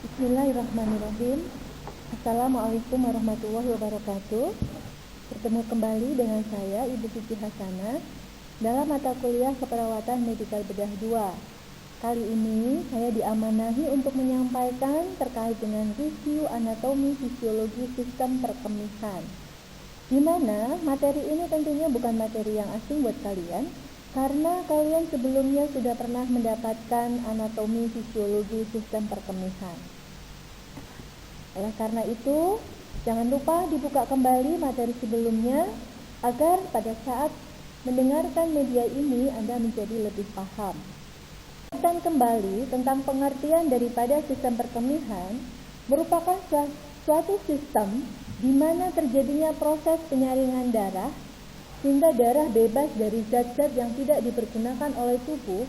Bismillahirrahmanirrahim. Assalamualaikum warahmatullahi wabarakatuh. Bertemu kembali dengan saya, Ibu Siti Hasanah, dalam mata kuliah Keperawatan Medikal Bedah 2. Kali ini saya diamanahi untuk menyampaikan terkait dengan review anatomi fisiologi sistem perkemihan. Di mana materi ini tentunya bukan materi yang asing buat kalian, karena kalian sebelumnya sudah pernah mendapatkan anatomi fisiologi sistem perkemihan. Oleh karena itu, jangan lupa dibuka kembali materi sebelumnya agar pada saat mendengarkan media ini Anda menjadi lebih paham. Dan kembali tentang pengertian daripada sistem perkemihan merupakan suatu sistem di mana terjadinya proses penyaringan darah sehingga darah bebas dari zat-zat yang tidak dipergunakan oleh tubuh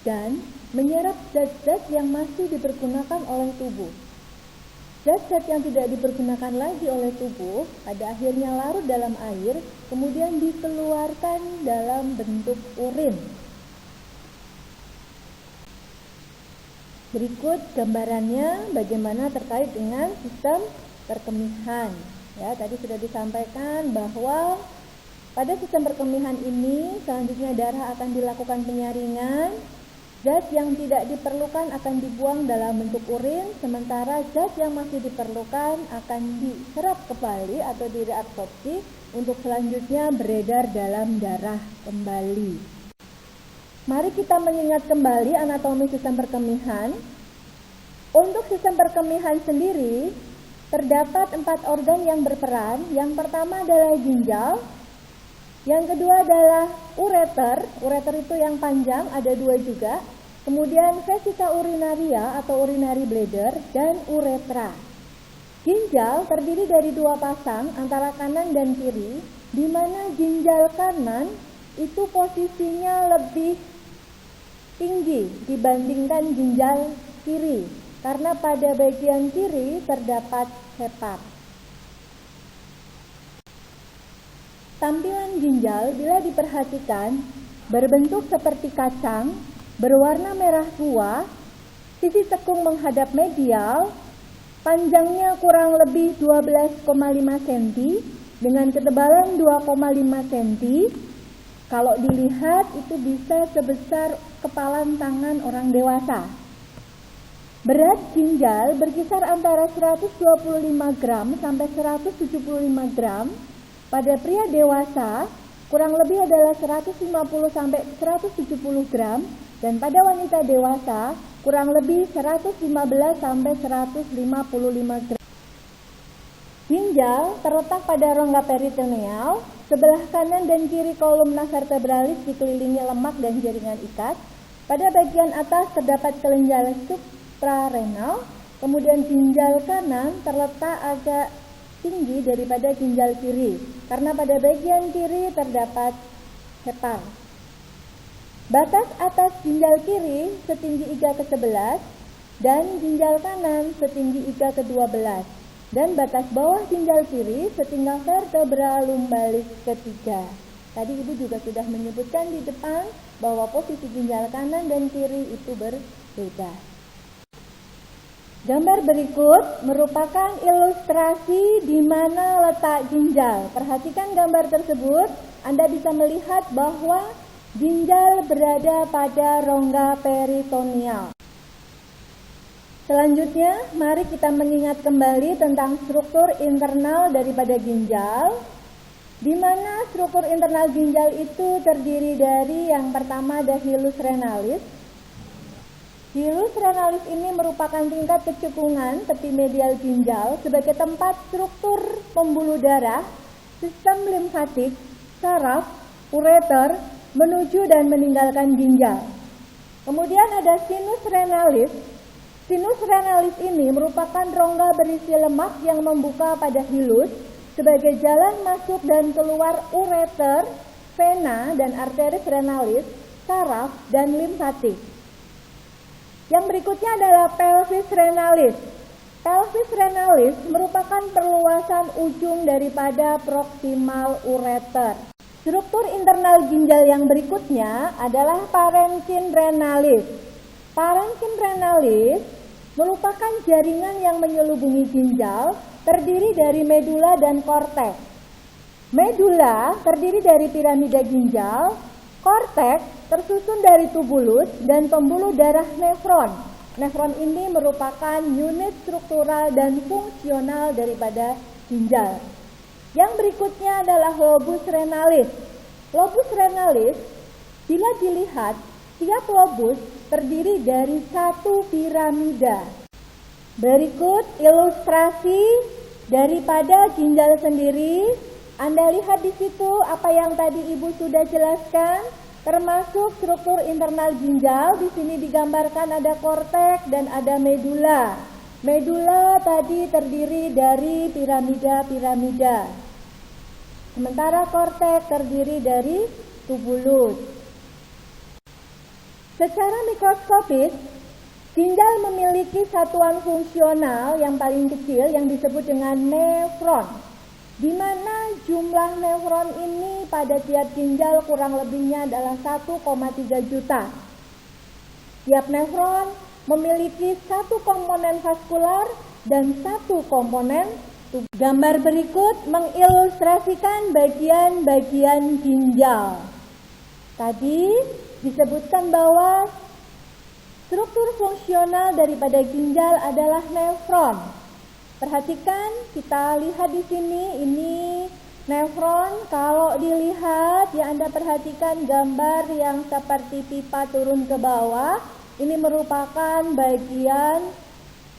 dan menyerap zat-zat yang masih dipergunakan oleh tubuh. Zat-zat yang tidak dipergunakan lagi oleh tubuh pada akhirnya larut dalam air, kemudian dikeluarkan dalam bentuk urin. Berikut gambarannya bagaimana terkait dengan sistem perkemihan. Ya, tadi sudah disampaikan bahwa pada sistem perkemihan ini selanjutnya darah akan dilakukan penyaringan. Zat yang tidak diperlukan akan dibuang dalam bentuk urin, sementara zat yang masih diperlukan akan diserap kembali atau direabsorpsi untuk selanjutnya beredar dalam darah kembali. Mari kita mengingat kembali anatomi sistem perkemihan. Untuk sistem perkemihan sendiri, terdapat 4 organ yang berperan. Yang pertama adalah ginjal. Yang kedua adalah ureter. Ureter itu yang panjang, ada 2 juga. Kemudian vesika urinaria atau urinary bladder dan uretra. Ginjal terdiri dari 2 pasang antara kanan dan kiri, di mana ginjal kanan itu posisinya lebih tinggi dibandingkan ginjal kiri, karena pada bagian kiri terdapat hepar. Tampilan ginjal bila diperhatikan berbentuk seperti kacang, berwarna merah tua, sisi tekung menghadap medial, panjangnya kurang lebih 12,5 cm dengan ketebalan 2,5 cm. Kalau dilihat itu bisa sebesar kepalan tangan orang dewasa. Berat ginjal berkisar antara 125 gram sampai 175 gram. Pada pria dewasa kurang lebih adalah 150 sampai 170 gram dan pada wanita dewasa kurang lebih 115 sampai 155 gram. Ginjal terletak pada rongga peritoneal, sebelah kanan dan kiri kolumna vertebralis dikelilingi lemak dan jaringan ikat. Pada bagian atas terdapat kelenjar suprarenal, kemudian ginjal kanan terletak agak tinggi daripada ginjal kiri, karena pada bagian kiri terdapat hepar. Batas atas ginjal kiri setinggi iga ke-11 dan ginjal kanan setinggi iga ke-12, dan batas bawah ginjal kiri setinggal vertebra lumbalis ketiga. Tadi Ibu juga sudah menyebutkan di depan bahwa posisi ginjal kanan dan kiri itu berbeda. Gambar berikut merupakan ilustrasi di mana letak ginjal. Perhatikan gambar tersebut, Anda bisa melihat bahwa ginjal berada pada rongga peritoneal. Selanjutnya, mari kita mengingat kembali tentang struktur internal daripada ginjal, di mana struktur internal ginjal itu terdiri dari yang pertama ada hilus renalis. Hilus renalis ini merupakan tingkat kecekungan tepi medial ginjal sebagai tempat struktur pembuluh darah, sistem limfatik, saraf, ureter menuju dan meninggalkan ginjal. Kemudian ada sinus renalis. Sinus renalis ini merupakan rongga berisi lemak yang membuka pada hilus sebagai jalan masuk dan keluar ureter, vena dan arteris renalis, saraf dan limfatik. Yang berikutnya adalah pelvis renalis. Pelvis renalis merupakan perluasan ujung daripada proksimal ureter. Struktur internal ginjal yang berikutnya adalah parenkim renalis. Parenkim renalis merupakan jaringan yang menyelubungi ginjal, terdiri dari medula dan korteks. Medula terdiri dari piramida ginjal, korteks tersusun dari tubulus dan pembuluh darah nefron. Nefron ini merupakan unit struktural dan fungsional daripada ginjal. Yang berikutnya adalah lobus renalis. Lobus renalis, bila dilihat, tiap lobus terdiri dari satu piramida. Berikut ilustrasi daripada ginjal sendiri. Anda lihat di situ apa yang tadi Ibu sudah jelaskan, termasuk struktur internal ginjal. Di sini digambarkan ada korteks dan ada medula. Medula tadi terdiri dari piramida-piramida. Sementara korteks terdiri dari tubulus. Secara mikroskopis, ginjal memiliki satuan fungsional yang paling kecil yang disebut dengan nefron, di mana jumlah nefron ini pada tiap ginjal kurang lebihnya adalah 1,3 juta. Tiap nefron memiliki satu komponen vaskular dan satu komponen tubular. Gambar berikut mengilustrasikan bagian-bagian ginjal. Tadi disebutkan bahwa struktur fungsional daripada ginjal adalah nefron. Perhatikan, kita lihat di sini, ini nefron. Kalau dilihat, ya Anda perhatikan gambar yang seperti pipa turun ke bawah. Ini merupakan bagian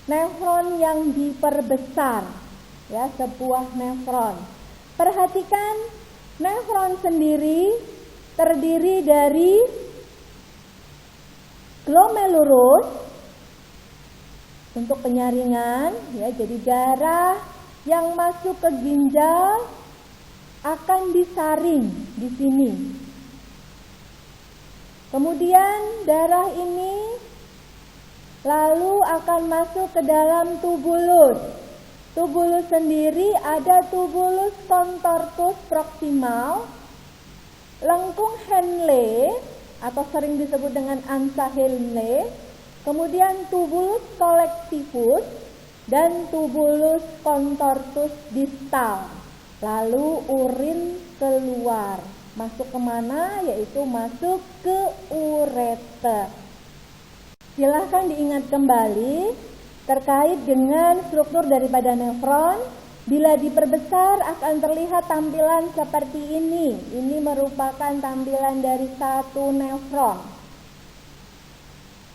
nefron yang diperbesar. Ya, sebuah nefron. Perhatikan, nefron sendiri terdiri dari glomerulus untuk penyaringan, ya, jadi darah yang masuk ke ginjal akan disaring di sini. Kemudian darah ini lalu akan masuk ke dalam tubulus. Tubulus sendiri ada tubulus contortus proximal, lengkung Henle atau sering disebut dengan ansa Henle, kemudian tubulus collectivus dan tubulus contortus distal. Lalu urin keluar. Masuk kemana? Yaitu masuk ke ureter. Silahkan diingat kembali terkait dengan struktur daripada nefron. Bila diperbesar akan terlihat tampilan seperti ini. Ini merupakan tampilan dari satu nefron.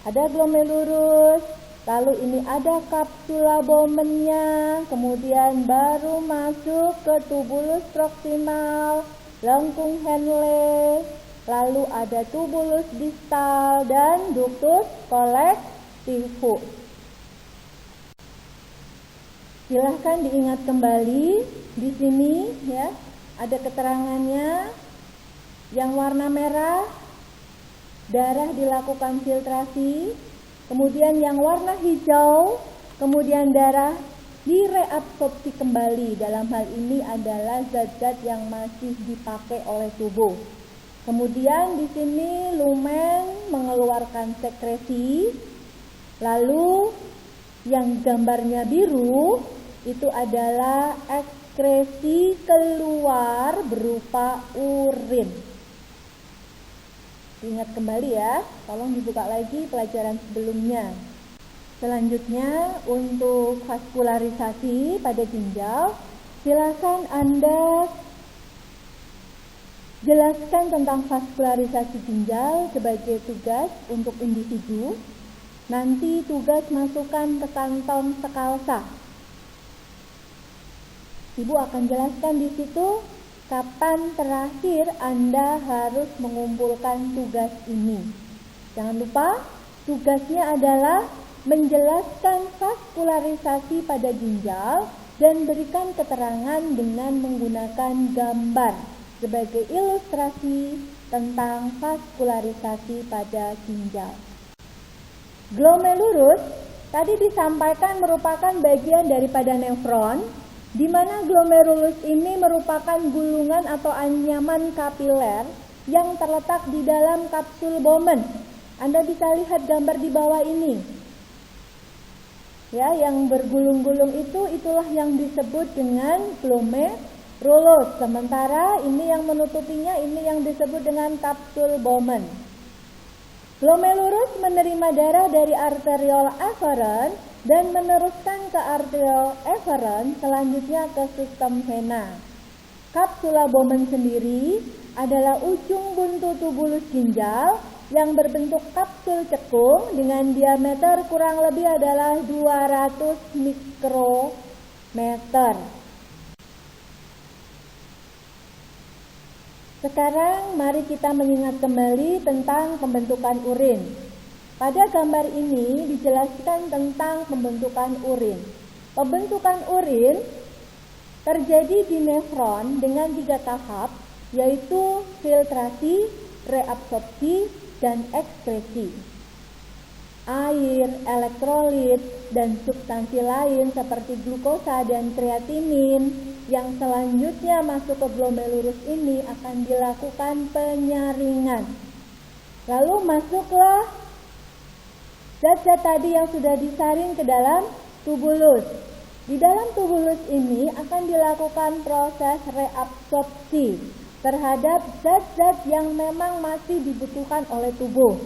Ada glomerulus, lalu ini ada kapsula Bowmannya, kemudian baru masuk ke tubulus proximal, lengkung Henle, lalu ada tubulus distal dan ductus collectivus. Silahkan diingat kembali di sini, ya, ada keterangannya. Yang warna merah, darah dilakukan filtrasi. Kemudian yang warna hijau, kemudian darah direabsorpsi kembali. Dalam hal ini adalah zat-zat yang masih dipakai oleh tubuh. Kemudian di sini lumen mengeluarkan sekresi. Lalu yang gambarnya biru itu adalah ekskresi keluar berupa urin. Ingat kembali ya, tolong dibuka lagi pelajaran sebelumnya. Selanjutnya untuk vaskularisasi pada ginjal, silakan Anda jelaskan tentang vaskularisasi ginjal sebagai tugas untuk individu. Nanti tugas masukkan ke kantong sekalsa. Ibu akan jelaskan di situ kapan terakhir Anda harus mengumpulkan tugas ini. Jangan lupa, tugasnya adalah menjelaskan vaskularisasi pada ginjal dan berikan keterangan dengan menggunakan gambar sebagai ilustrasi tentang vaskularisasi pada ginjal. Glomerulus tadi disampaikan merupakan bagian daripada nefron, di mana glomerulus ini merupakan gulungan atau anyaman kapiler yang terletak di dalam kapsul Bowman. Anda bisa lihat gambar di bawah ini. Ya, yang bergulung-gulung itulah yang disebut dengan glomerulus. Sementara ini yang menutupinya, ini yang disebut dengan kapsul Bowman. Glomerulus menerima darah dari arteriol efferent dan meneruskan ke arteriol efferent, selanjutnya ke sistem vena. Kapsula Bowman sendiri adalah ujung buntu tubulus ginjal yang berbentuk kapsul cekung dengan diameter kurang lebih adalah 200 mikrometer. Sekarang mari kita mengingat kembali tentang pembentukan urin. Pada gambar ini dijelaskan tentang pembentukan urin. Pembentukan urin terjadi di nefron dengan 3 tahap, yaitu filtrasi, reabsorpsi, dan ekskresi. Air, elektrolit, dan substansi lain seperti glukosa dan kreatinin yang selanjutnya masuk ke glomerulus ini akan dilakukan penyaringan. Lalu masuklah zat-zat tadi yang sudah disaring ke dalam tubulus. Di dalam tubulus ini akan dilakukan proses reabsorpsi terhadap zat-zat yang memang masih dibutuhkan oleh tubuh.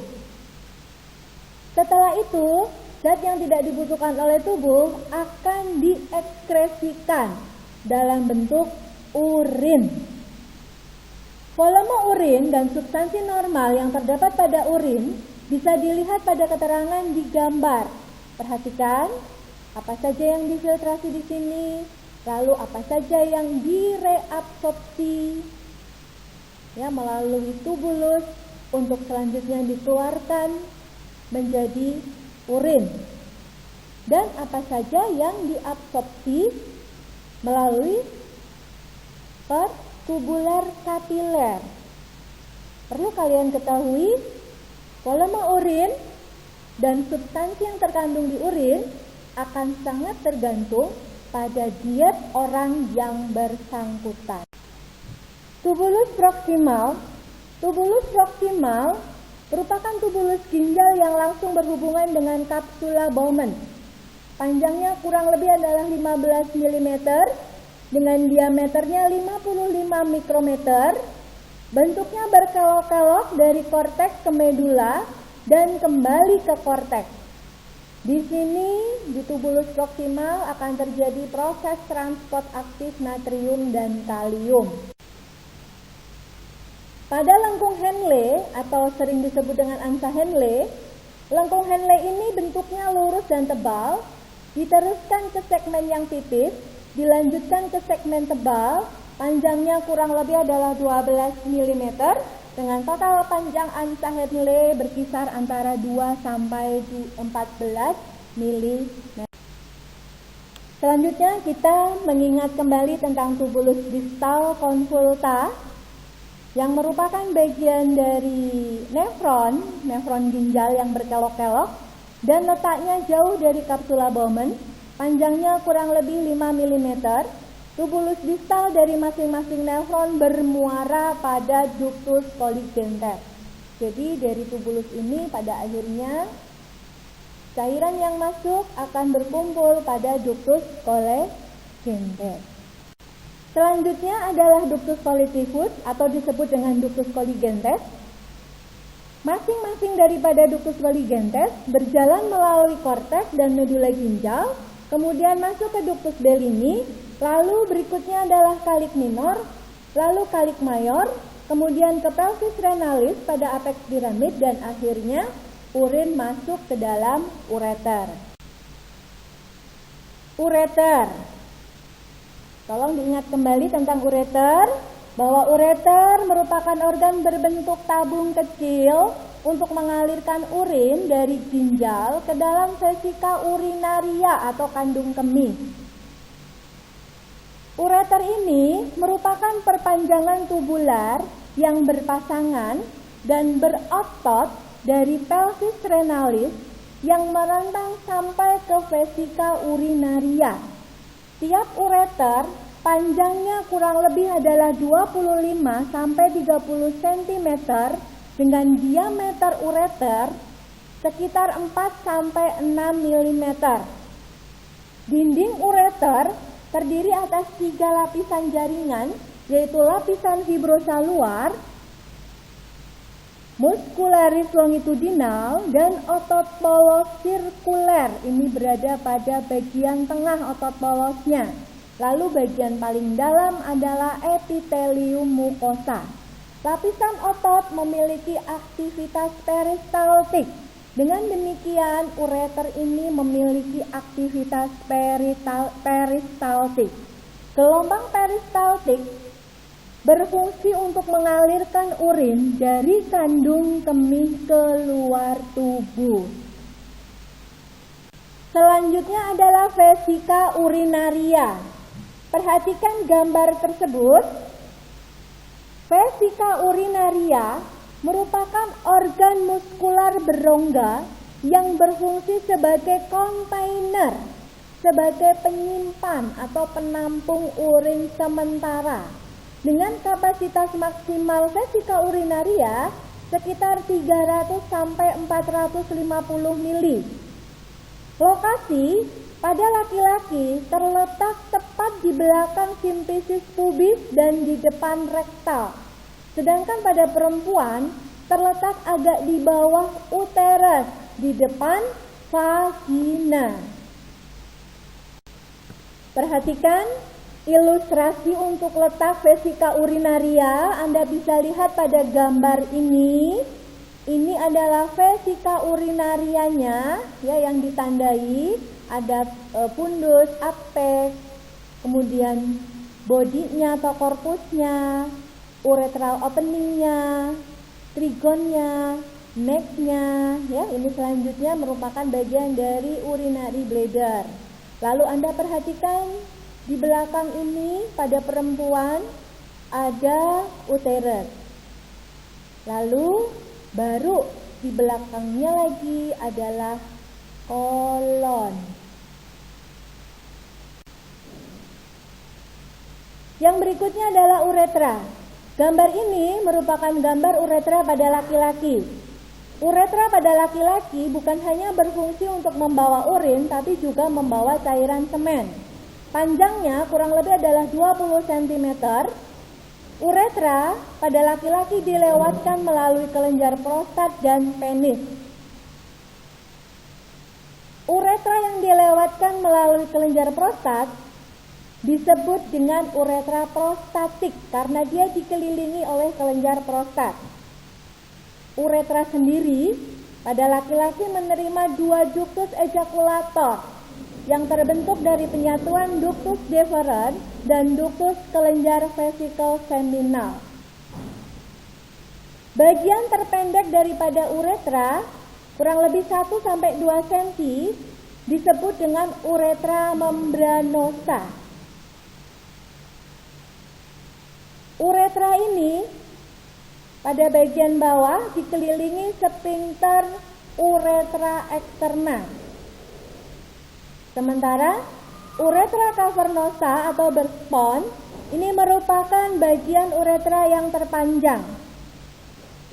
Setelah itu, zat yang tidak dibutuhkan oleh tubuh akan diekskresikan dalam bentuk urin. Volume urin dan substansi normal yang terdapat pada urin bisa dilihat pada keterangan di gambar. Perhatikan apa saja yang difiltrasi di sini, lalu apa saja yang direabsorpsi ya melalui tubulus untuk selanjutnya dikeluarkan menjadi urin, dan apa saja yang diabsorpsi melalui pertubular kapiler. Perlu kalian ketahui, volume urin dan substansi yang terkandung di urin akan sangat tergantung pada diet orang yang bersangkutan. Tubulus proksimal merupakan tubulus ginjal yang langsung berhubungan dengan kapsula Bowman. Panjangnya kurang lebih adalah 15 mm dengan diameternya 55 mikrometer. Bentuknya berkelok-kelok dari korteks ke medula dan kembali ke korteks. Di sini di tubulus proksimal akan terjadi proses transport aktif natrium dan kalium. Pada lengkung Henle atau sering disebut dengan angsa Henle, lengkung Henle ini bentuknya lurus dan tebal, diteruskan ke segmen yang tipis, dilanjutkan ke segmen tebal, panjangnya kurang lebih adalah 12 mm, dengan total panjang angsa Henle berkisar antara 2 sampai 14 mm. Selanjutnya kita mengingat kembali tentang tubulus distal convoluta, yang merupakan bagian dari nefron ginjal yang berkelok-kelok dan letaknya jauh dari kapsula Bowman, panjangnya kurang lebih 5 mm. Tubulus distal dari masing-masing nefron bermuara pada ductus colligenter. Jadi dari tubulus ini pada akhirnya cairan yang masuk akan berkumpul pada ductus colligenter. Selanjutnya adalah ductus polytyphus atau disebut dengan ductus colligenter. Masing-masing daripada ductus colligenter berjalan melalui korteks dan medula ginjal, kemudian masuk ke ductus Bellini, lalu berikutnya adalah kalik minor, lalu kalik mayor, kemudian ke pelvis renalis pada apex piramid, dan akhirnya urin masuk ke dalam ureter. Ureter. Tolong diingat kembali tentang ureter, bahwa ureter merupakan organ berbentuk tabung kecil untuk mengalirkan urin dari ginjal ke dalam vesika urinaria atau kandung kemih. Ureter ini merupakan perpanjangan tubular yang berpasangan dan berotot dari pelvis renalis yang merentang sampai ke vesika urinaria. Tiap ureter panjangnya kurang lebih adalah 25 sampai 30 cm dengan diameter ureter sekitar 4 sampai 6 mm. Dinding ureter terdiri atas 3 lapisan jaringan, yaitu lapisan fibrosa luar, muscularis longitudinal, dan otot polos sirkuler. Ini berada pada bagian tengah otot polosnya. Lalu bagian paling dalam adalah epitelium mukosa. Lapisan otot memiliki aktivitas peristaltik. Dengan demikian, ureter ini memiliki aktivitas peristaltik. Gelombang peristaltik berfungsi untuk mengalirkan urin dari kandung kemih keluar tubuh. Selanjutnya adalah vesika urinaria. Perhatikan gambar tersebut. Vesika urinaria merupakan organ muskular berongga yang berfungsi sebagai kontainer, sebagai penyimpan atau penampung urin sementara. Dengan kapasitas maksimal vesika urinaria sekitar 300 sampai 450 mili. Lokasi pada laki-laki terletak tepat di belakang simfisis pubis dan di depan rektal. Sedangkan pada perempuan terletak agak di bawah uterus, di depan vagina. Perhatikan ilustrasi untuk letak vesika urinaria. Anda bisa lihat pada gambar ini. Ini adalah vesika urinarianya, ya, yang ditandai. Ada fundus, apex, kemudian bodinya atau korpusnya, uretral openingnya, trigonnya, necknya, ya. Ini selanjutnya merupakan bagian dari urinary bladder. Lalu Anda perhatikan di belakang ini pada perempuan ada uterus. Lalu baru di belakangnya lagi adalah kolon. Yang berikutnya adalah uretra. Gambar ini merupakan gambar uretra pada laki-laki. Uretra pada laki-laki bukan hanya berfungsi untuk membawa urin, tapi juga membawa cairan semen. Panjangnya kurang lebih adalah 20 cm. Uretra pada laki-laki dilewatkan melalui kelenjar prostat dan penis. Uretra yang dilewatkan melalui kelenjar prostat disebut dengan uretra prostatik karena dia dikelilingi oleh kelenjar prostat. Uretra sendiri pada laki-laki menerima 2 ductus ejakulator yang terbentuk dari penyatuan ductus deferens dan ductus kelenjar vesikel seminal. Bagian terpendek daripada uretra kurang lebih 1-2 cm disebut dengan uretra membranosa. Uretra ini pada bagian bawah dikelilingi sphincter uretra eksterna. Sementara uretra cavernosa atau berspons ini merupakan bagian uretra yang terpanjang.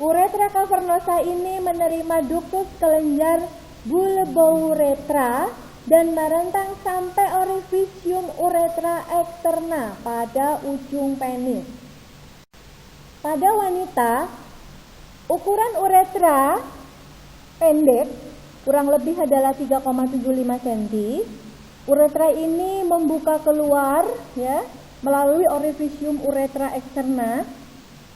Uretra cavernosa ini menerima ductus kelenjar bulbouretra dan merentang sampai orifisium uretra eksterna pada ujung penis. Pada wanita, ukuran uretra pendek kurang lebih adalah 3,75 cm. Uretra ini membuka keluar, ya, melalui orifisium uretra eksterna.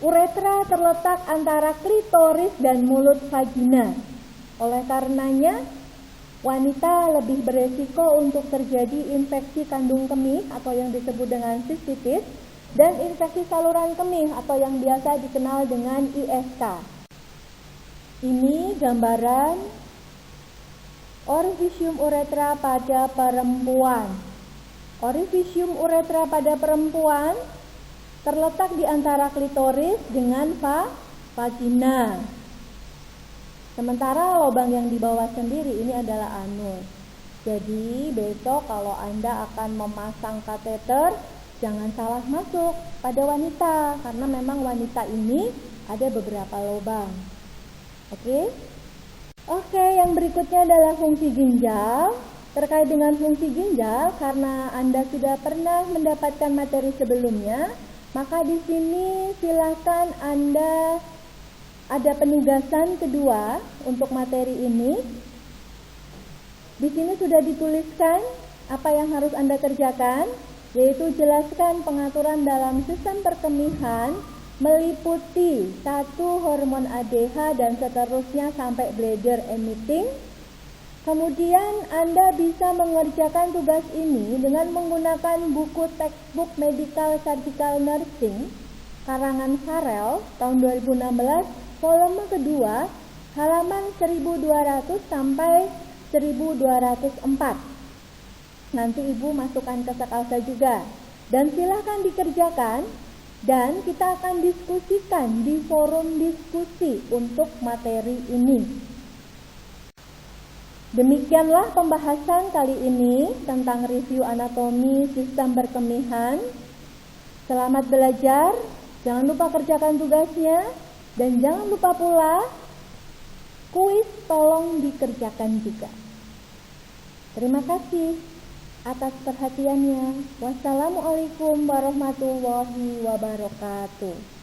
Uretra terletak antara klitoris dan mulut vagina. Oleh karenanya, wanita lebih beresiko untuk terjadi infeksi kandung kemih atau yang disebut dengan sistitis dan infeksi saluran kemih atau yang biasa dikenal dengan ISK. Ini gambaran orifisium uretra pada perempuan. Orifisium uretra pada perempuan terletak di antara klitoris dengan vagina. Sementara lubang yang di bawah sendiri ini adalah anus. Jadi besok kalau Anda akan memasang kateter, jangan salah masuk pada wanita, karena memang wanita ini ada beberapa lubang. Oke, yang berikutnya adalah fungsi ginjal. terkait dengan fungsi ginjal, karena Anda sudah pernah mendapatkan materi sebelumnya, maka di sini silakan Anda ada penugasan kedua untuk materi ini. Di sini sudah dituliskan apa yang harus Anda kerjakan, yaitu jelaskan pengaturan dalam sistem perkemihan meliputi 1 hormon ADH dan seterusnya sampai bladder emitting. Kemudian Anda bisa mengerjakan tugas ini dengan menggunakan buku textbook Medical Surgical Nursing karangan Farrell tahun 2016, volume kedua, halaman 1200 sampai 1204. Nanti Ibu masukkan ke Sekalsa juga. Dan silahkan dikerjakan, dan kita akan diskusikan di forum diskusi untuk materi ini. Demikianlah pembahasan kali ini tentang review anatomi sistem perkemihan. Selamat belajar, jangan lupa kerjakan tugasnya, dan jangan lupa pula kuis tolong dikerjakan juga. Terima kasih atas perhatiannya. Wassalamualaikum warahmatullahi wabarakatuh.